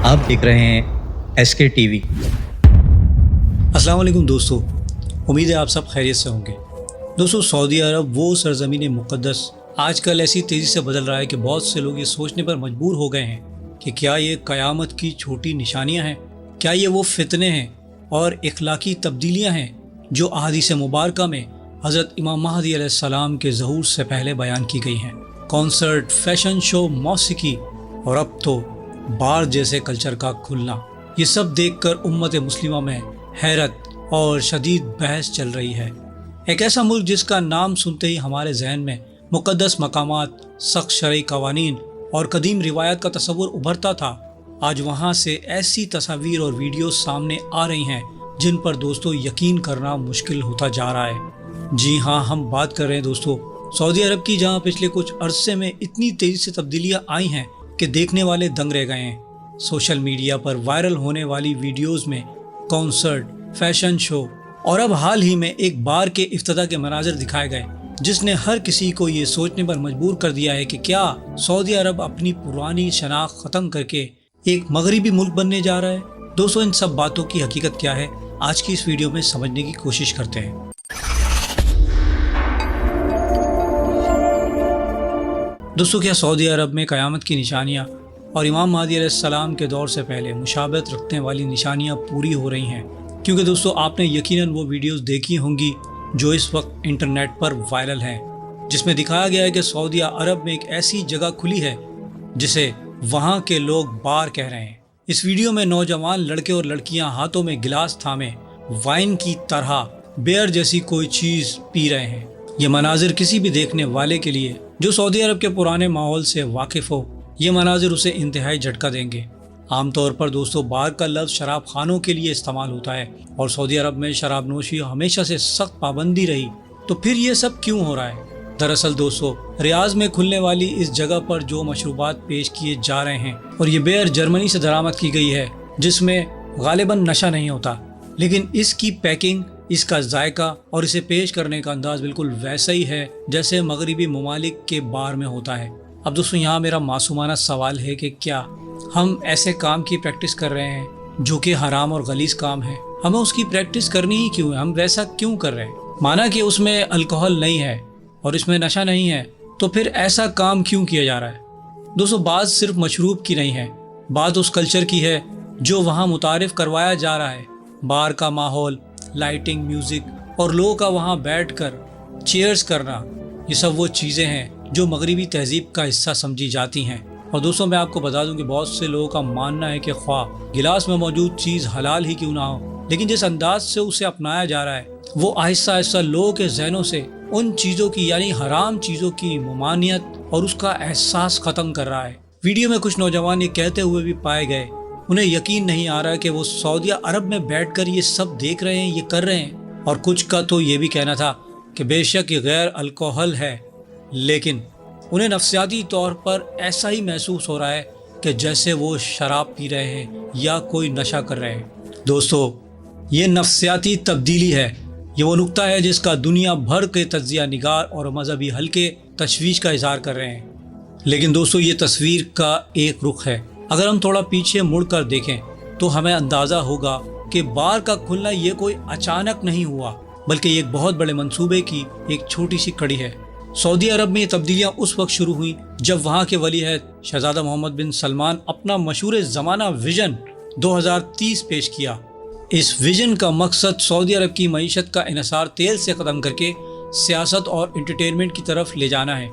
आप देख रहे हैं SK TV। अस्सलाम वालेकुम दोस्तों, उम्मीद है आप सब खैरियत से होंगे। दोस्तों, सऊदी अरब वो सरज़मीन मुक़द्दस आजकल ऐसी तेज़ी से बदल रहा है कि बहुत से लोग ये सोचने पर मजबूर हो गए हैं कि क्या ये क़यामत की छोटी निशानियां हैं, क्या ये वो फितने हैं और इखलाकी तब्दीलियां हैं जो अहादीस मुबारका में हज़रत इमाम महदी अलैहिस्सलाम के ज़हूर से पहले बयान की गई हैं। कॉन्सर्ट, फैशन शो, मौसीकी और अब तो बार जैसे कल्चर का खुलना, ये सब देखकर उम्मत मुस्लिमा में हैरत और शदीद बहस चल रही है। एक ऐसा मुल्क जिसका नाम सुनते ही हमारे जहन में मुक़द्दस मकामात, सख्त शरई कवानीन और कदीम रिवायत का तस्वुर उभरता था, आज वहाँ से ऐसी तस्वीर और वीडियो सामने आ रही हैं जिन पर दोस्तों यकीन करना मुश्किल होता जा रहा है। जी हाँ, हम बात कर रहे हैं दोस्तों सऊदी अरब की, जहाँ पिछले कुछ अरसे में इतनी तेज़ी से तब्दीलियाँ आई हैं कि देखने वाले दंग रह गए हैं। सोशल मीडिया पर वायरल होने वाली वीडियोस में कॉन्सर्ट, फैशन शो और अब हाल ही में एक बार के इफ्तिताह के मनाजिर दिखाए गए, जिसने हर किसी को ये सोचने पर मजबूर कर दिया है कि क्या सऊदी अरब अपनी पुरानी शनाख्त ख़त्म करके एक मगरिबी मुल्क बनने जा रहा है। दोस्तों, इन सब बातों की हकीकत क्या है, आज की इस वीडियो में समझने की कोशिश करते हैं। दोस्तों, क्या सऊदी अरब में क़यामत की निशानियाँ और इमाम महदी अलैहिस्सलाम के दौर से पहले मुशाबहत रखने वाली निशानियाँ पूरी हो रही हैं? क्योंकि दोस्तों, आपने यकीनन वो वीडियोस देखी होंगी जो इस वक्त इंटरनेट पर वायरल हैं, जिसमें दिखाया गया है कि सऊदी अरब में एक ऐसी जगह खुली है जिसे वहाँ के लोग बार कह रहे हैं। इस वीडियो में नौजवान लड़के और लड़कियाँ हाथों में गिलास थामे वाइन की तरह बियर जैसी कोई चीज़ पी रहे हैं। ये मनाजिर किसी भी देखने वाले के लिए जो सऊदी अरब के पुराने माहौल से वाकिफ़ हो, ये मनाजिर उसे इंतहाई झटका देंगे। आमतौर पर दोस्तों, बार का लफ्ज़ शराब खानों के लिए इस्तेमाल होता है और सऊदी अरब में शराब नोशी हमेशा से सख्त पाबंदी रही, तो फिर ये सब क्यों हो रहा है? दरअसल दोस्तों, रियाज में खुलने वाली इस जगह पर जो मशरूबात पेश किए जा रहे हैं, और ये बियर जर्मनी से दरामद की गई है, जिसमें गालिबन नशा नहीं होता, लेकिन इसकी पैकिंग, इसका जायका और इसे पेश करने का अंदाज बिल्कुल वैसा ही है जैसे मगरिबी ममालिक के बार में होता है। अब दोस्तों, यहाँ मेरा मासूमाना सवाल है कि क्या हम ऐसे काम की प्रैक्टिस कर रहे हैं जो कि हराम और गलीज काम है? हमें उसकी प्रैक्टिस करनी ही क्यों है? हम वैसा क्यों कर रहे हैं? माना कि उसमें अल्कोहल नहीं है और इसमें नशा नहीं है, तो फिर ऐसा काम क्यों किया जा रहा है? दोस्तों, बात सिर्फ मशरूब की नहीं है, बात उस कल्चर की है जो वहाँ मुतारिफ करवाया जा रहा है। बार का माहौल, लाइटिंग, म्यूज़िक और लोगों का वहाँ बैठकर चीयर्स करना, ये सब वो चीज़ें हैं जो मगरिबी तहजीब का हिस्सा समझी जाती हैं। और दोस्तों, मैं आपको बता दूं कि बहुत से लोगों का मानना है कि ख्वाह गिलास में मौजूद चीज़ हलाल ही क्यों ना हो, लेकिन जिस अंदाज से उसे अपनाया जा रहा है, वो आहिस्ता आहिस्ता लोगों के जहनों से उन चीज़ों की, यानी हराम चीज़ों की ममानियत और उसका एहसास ख़त्म कर रहा है। वीडियो में कुछ नौजवान ये कहते हुए भी पाए गए, उन्हें यकीन नहीं आ रहा कि वो सऊदी अरब में बैठकर ये सब देख रहे हैं, ये कर रहे हैं। और कुछ का तो ये भी कहना था कि बेशक ये गैर अल्कोहल है, लेकिन उन्हें नफ्सियाती तौर पर ऐसा ही महसूस हो रहा है कि जैसे वो शराब पी रहे हैं या कोई नशा कर रहे हैं। दोस्तों, ये नफ्सियाती तब्दीली है, ये वो नुक्ता है जिसका दुनिया भर के तज्जिया निगार और मजहबी हल्के तशवीश का इजहार कर रहे हैं। लेकिन दोस्तों, ये तस्वीर का एक रुख है। अगर हम थोड़ा पीछे मुड़कर देखें तो हमें अंदाज़ा होगा कि बार का खुलना ये कोई अचानक नहीं हुआ, बल्कि एक बहुत बड़े मंसूबे की एक छोटी सी कड़ी है। सऊदी अरब में ये तब्दीलियाँ उस वक्त शुरू हुई जब वहाँ के वली अहद शहजादा मोहम्मद बिन सलमान अपना मशहूर ज़माना विजन 2030 पेश किया। इस विजन का मकसद सऊदी अरब की मईशत का इन्हिसार तेल से ख़त्म करके सियासत और एंटरटेनमेंट की तरफ ले जाना है।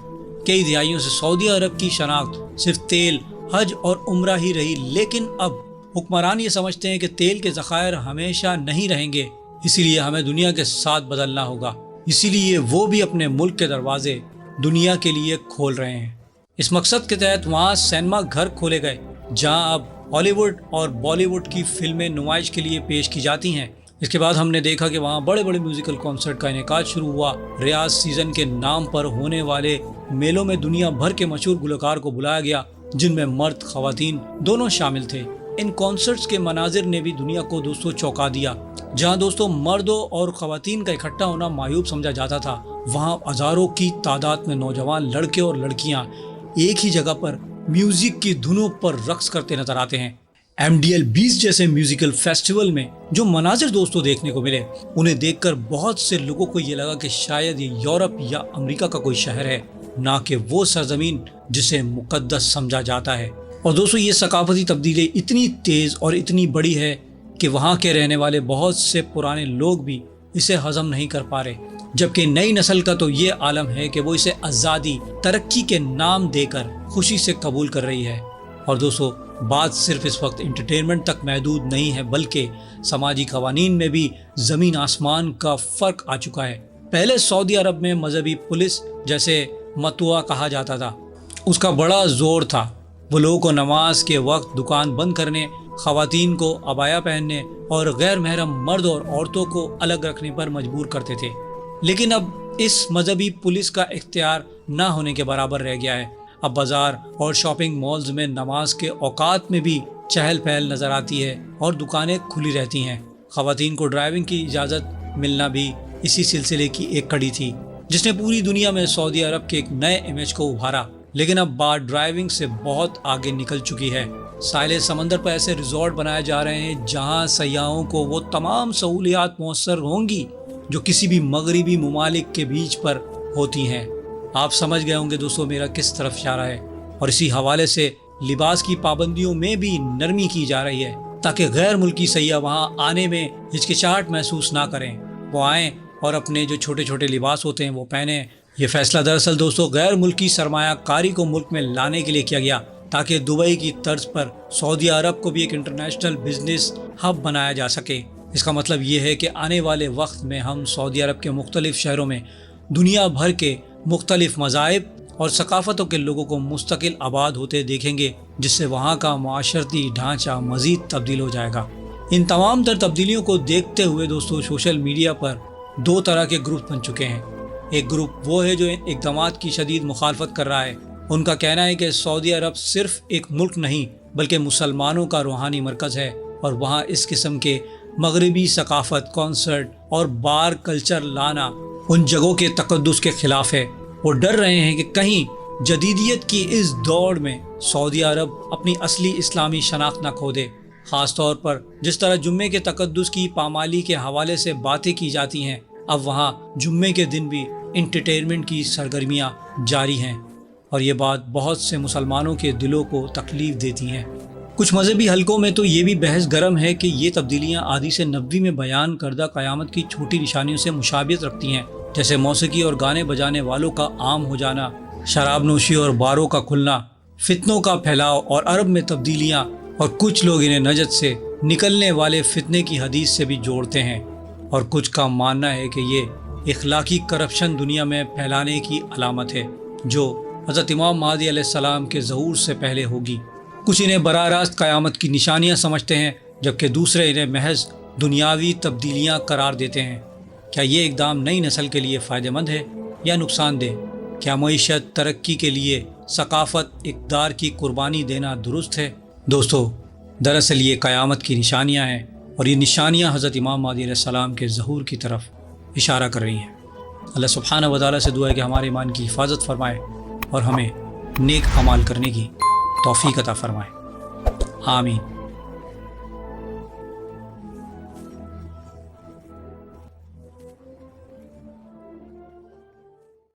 कई दिहाइयों से सऊदी अरब की शनाख्त सिर्फ तेल, हज और उम्रा ही रही, लेकिन अब हुक्मरान ये समझते हैं कि तेल के ज़खायर हमेशा नहीं रहेंगे, इसीलिए हमें दुनिया के साथ बदलना होगा। इसीलिए वो भी अपने मुल्क के दरवाजे दुनिया के लिए खोल रहे हैं। इस मकसद के तहत वहाँ सिनेमा घर खोले गए, जहाँ अब हॉलीवुड और बॉलीवुड की फिल्में नुमाइश के लिए पेश की जाती हैं। इसके बाद हमने देखा कि वहाँ बड़े बड़े म्यूजिकल कॉन्सर्ट का इनेकाद शुरू हुआ। रियाज सीजन के नाम पर होने वाले मेलों में दुनिया भर के मशहूर गुलकार को बुलाया गया, जिनमें मर्द ख़वातीन दोनों शामिल थे। इन कॉन्सर्ट्स के मनाजिर ने भी दुनिया को दोस्तों चौंका दिया। जहां दोस्तों मर्दों और ख़वातीन का इकट्ठा होना मायूब समझा जाता था, वहां हज़ारों की तादाद में नौजवान लड़के और लड़कियां एक ही जगह पर म्यूज़िक की धुनों पर रक्स करते नजर आते हैं। MDL 20 जैसे म्यूजिकल फेस्टिवल में जो मनाजिर दोस्तों देखने को मिले, उन्हें देखकर बहुत से लोगों को ये लगा कि शायद ये यूरोप या अमेरिका का कोई शहर है, ना कि वो सरजमीन जिसे मुकद्दस समझा जाता है। और दोस्तों ये सकाफती तब्दीली इतनी तेज़ और इतनी बड़ी है कि वहाँ के रहने वाले बहुत से पुराने लोग भी इसे हजम नहीं कर पा रहे, जबकि नई नस्ल का तो ये आलम है कि वो इसे आज़ादी तरक्की के नाम देकर खुशी से कबूल कर रही है। और दोस्तों बात सिर्फ इस वक्त इंटरटेनमेंट तक महदूद नहीं है, बल्कि समाजी कवानीन में भी ज़मीन आसमान का फ़र्क आ चुका है। पहले सऊदी अरब में मजहबी पुलिस, जैसे मतुआ कहा जाता था, उसका बड़ा ज़ोर था। वो लोगों को नमाज के वक्त दुकान बंद करने, ख़वातीन को अबाया पहनने और गैर महरम मर्द और औरतों को अलग रखने पर मजबूर करते थे। लेकिन अब इस मजहबी पुलिस का इख्तियार ना होने के बराबर रह गया है। अब बाज़ार और शॉपिंग मॉल्स में नमाज के औकात में भी चहल पहल नज़र आती है और दुकानें खुली रहती हैं। ख़वातीन को ड्राइविंग की इजाज़त मिलना भी इसी सिलसिले की एक कड़ी थी, जिसने पूरी दुनिया में सऊदी अरब के एक नए इमेज को उभारा। लेकिन अब बात ड्राइविंग से बहुत आगे निकल चुकी है। साहिल समंदर पर ऐसे रिजॉर्ट बनाए जा रहे हैं जहां सयाहों को वो तमाम सहूलियात मुयस्सर होंगी जो किसी भी मगरिबी ममालिक के बीच पर होती हैं। आप समझ गए होंगे दोस्तों मेरा किस तरफ इशारा है। और इसी हवाले से लिबास की पाबंदियों में भी नरमी की जा रही है, ताकि गैर मुल्की सयाह वहाँ आने में हिचकिचाहट महसूस ना करें, वो आएँ और अपने जो छोटे छोटे लिबास होते हैं वो पहने। ये फैसला दरअसल दोस्तों गैर मुल्की सरमायाकारी को मुल्क में लाने के लिए किया गया, ताकि दुबई की तर्ज पर सऊदी अरब को भी एक इंटरनेशनल बिजनेस हब बनाया जा सके। इसका मतलब ये है कि आने वाले वक्त में हम सऊदी अरब के मुख्तलिफ शहरों में दुनिया भर के मुख्तलिफ मज़ाहिब और सकाफ़तों के लोगों को मुस्तकिल आबाद होते देखेंगे, जिससे वहाँ का माशरती ढांचा मज़ीद तब्दील हो जाएगा। इन तमाम तर तब्दीलियों को देखते हुए दोस्तों सोशल मीडिया पर दो तरह के ग्रुप बन चुके हैं। एक ग्रुप वो है जो इक़दामात की शदीद मुखालफत कर रहा है। उनका कहना है कि सऊदी अरब सिर्फ एक मुल्क नहीं बल्कि मुसलमानों का रूहानी मरकज़ है, और वहाँ इस किस्म के मगरबी सकाफ़त, कॉन्सर्ट और बार कल्चर लाना उन जगहों के तकद्दुस के ख़िलाफ़ है। वो डर रहे हैं कि कहीं जदीदियत की इस दौड़ में सऊदी अरब अपनी असली इस्लामी शनाख्त न खो दे। ख़ास तौर पर जिस तरह जुम्मे के तकद्दुस की पामाली के हवाले से बातें की जाती हैं, अब वहाँ जुम्मे के दिन भी इंटरटेनमेंट की सरगर्मियाँ जारी हैं, और ये बात बहुत से मुसलमानों के दिलों को तकलीफ़ देती हैं। कुछ मजहबी हलकों में तो ये भी बहस गर्म है कि ये तब्दीलियाँ आदी से नबवी में बयान करदा क़यामत की छोटी निशानियों से मुशाबियत रखती हैं, जैसे मौसीकी और गाने बजाने वालों का आम हो जाना, शराब नोशी और बारों का खुलना, फितनों का फैलाव और अरब में तब्दीलियाँ। और कुछ लोग इन्हें नजत से निकलने वाले फितने की हदीस से भी जोड़ते हैं, और कुछ का मानना है कि ये इखलाकी करप्शन दुनिया में फैलाने की अलामत है, जो हज़रत इमाम महदी अलैहिस्सलाम के ज़हूर से पहले होगी। कुछ इन्हें बराह रास्त क़यामत की निशानियाँ समझते हैं, जबकि दूसरे इन्हें महज दुनियावी तब्दीलियाँ करार देते हैं। क्या ये इक़दाम नई नस्ल के लिए फ़ायदेमंद है या नुकसानदेह? क्या मईशत तरक्की के लिए सकाफ़त इक़दार की कुर्बानी देना दुरुस्त है? दोस्तों दरअसल ये क़यामत की निशानियाँ हैं, और ये निशानियाँ हज़रत इमाम महदी अलैहिस्सलाम के ज़हूर की तरफ इशारा कर रही हैं। अल्लाह सुब्हानहू व तआला से दुआ है कि हमारे ईमान की हिफाजत फरमाए और हमें नेक अमाल करने की तौफ़ीक़ अता फरमाए। आमीन।